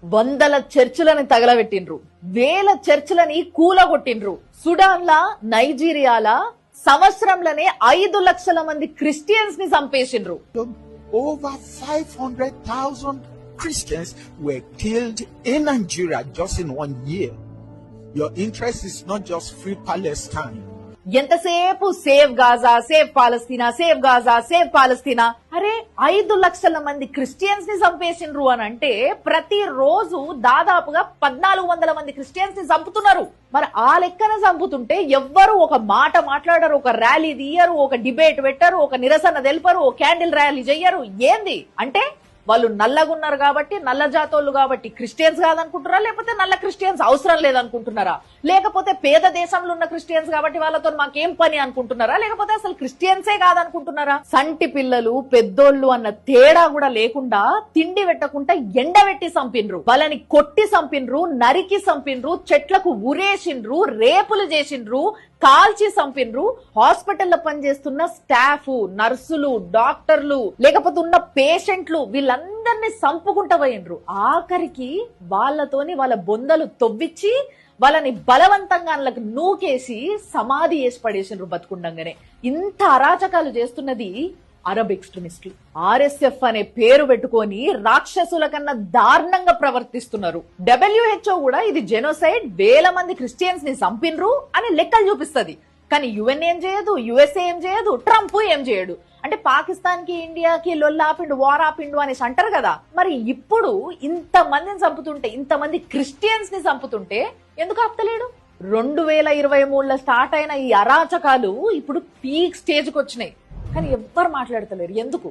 వందల చర్చిలని తగలబెట్టిండ్రు, వేల చర్చిలని కూలగొట్టిండ్రు. సుడాన్లా, నైజీరియాలా సంవత్సరంలోనే 5 లక్షల మంది క్రిస్టియన్స్ ని చంపేసిండ్రు. Over 500,000 Christians were killed in Nigeria just in 1 year. Your interest is not just free Palestine. ఎంతసేపు సేవ్ గాజా, సేవ్ పాలస్తీనా, సేవ్ గాజా, సేవ్ పాలస్తీనా. అరే 5 లక్షల మంది క్రిస్టియన్స్ ని చంపేసిండ్రు అని అంటే ప్రతి రోజు దాదాపుగా 1400 మంది క్రిస్టియన్స్ ని చంపుతున్నారు. మరి ఆ లెక్కన చంపుతుంటే ఎవ్వరు ఒక మాట మాట్లాడరు, ఒక ర్యాలీ తీయరు, ఒక డిబేట్ పెట్టరు, ఒక నిరసన తెలుపరు, ఒక క్యాండిల్ ర్యాలీ చెయ్యరు. ఏంది అంటే వాళ్ళు నల్లగున్నారు కాబట్టి, నల్ల జాతోళ్ళు కాబట్టి క్రిస్టియన్స్ కాదనుకుంటున్నారా, లేకపోతే నల్ల క్రిస్టియన్స్ అవసరం లేదనుకుంటున్నారా, లేకపోతే పేద దేశంలో ఉన్న క్రిస్టియన్స్ కాబట్టి వాళ్ళతో మాకేం పని అనుకుంటున్నారా, లేకపోతే అసలు క్రిస్టియన్సే కాదనుకుంటున్నారా? సంటి పిల్లలు పెద్దోళ్ళు అన్న తేడా కూడా లేకుండా తిండి పెట్టకుండా ఎండబెట్టి చంపిండ్రు, వాళ్ళని కొట్టి చంపిండ్రు, నరికి చంపిండ్రు, చెట్లకు ఉరేసిండ్రు, రేపులు చేసిండ్రు, కాల్చి చంపిండ్రు. హాస్పిటల్లో పనిచేస్తున్న స్టాఫ్, నర్సులు, డాక్టర్లు, లేకపోతే ఉన్న పేషెంట్లు వీళ్ళందరినీ చంపుకుంటూ పోయిండ్రు. ఆఖరికి వాళ్ళతోని వాళ్ళ బొందలు తవ్విచ్చి వాళ్ళని బలవంతంగా వాళ్ళకి నూకేసి సమాధి చేసి పడేసిండ్రు బతుకుండంగానే. ఇంత అరాచకాలు చేస్తున్నది అరబ్ ఎక్స్ట్రీమిస్టులు. ఆర్ఎస్ఎఫ్ అనే పేరు పెట్టుకొని రాక్షసుల కన్నా దారుణంగా ప్రవర్తిస్తున్నారు. WHO కూడా ఇది జెనోసైడ్, వేల మంది క్రిస్టియన్స్ ని చంపిన్రు అని లెక్కలు చూపిస్తుంది. కానీ UN ఏం చేయదు, USA ఏం చేయదు, ట్రంప్ ఏం చేయడు. అంటే పాకిస్తాన్ కి ఇండియాకి లొల్లాపిండు, వార్ ఆపిండు అనేసి అంటారు కదా. మరి ఇప్పుడు ఇంత మందిని చంపుతుంటే, ఇంతమంది క్రిస్టియన్స్ ని చంపుతుంటే ఎందుకు ఆపుతలేడు? 2023లో స్టార్ట్ అయిన ఈ అరాచకాలు ఇప్పుడు పీక్ స్టేజ్ కి వచ్చినాయి. కానీ ఎవ్వరు మాట్లాడతలేరు. ఎందుకు?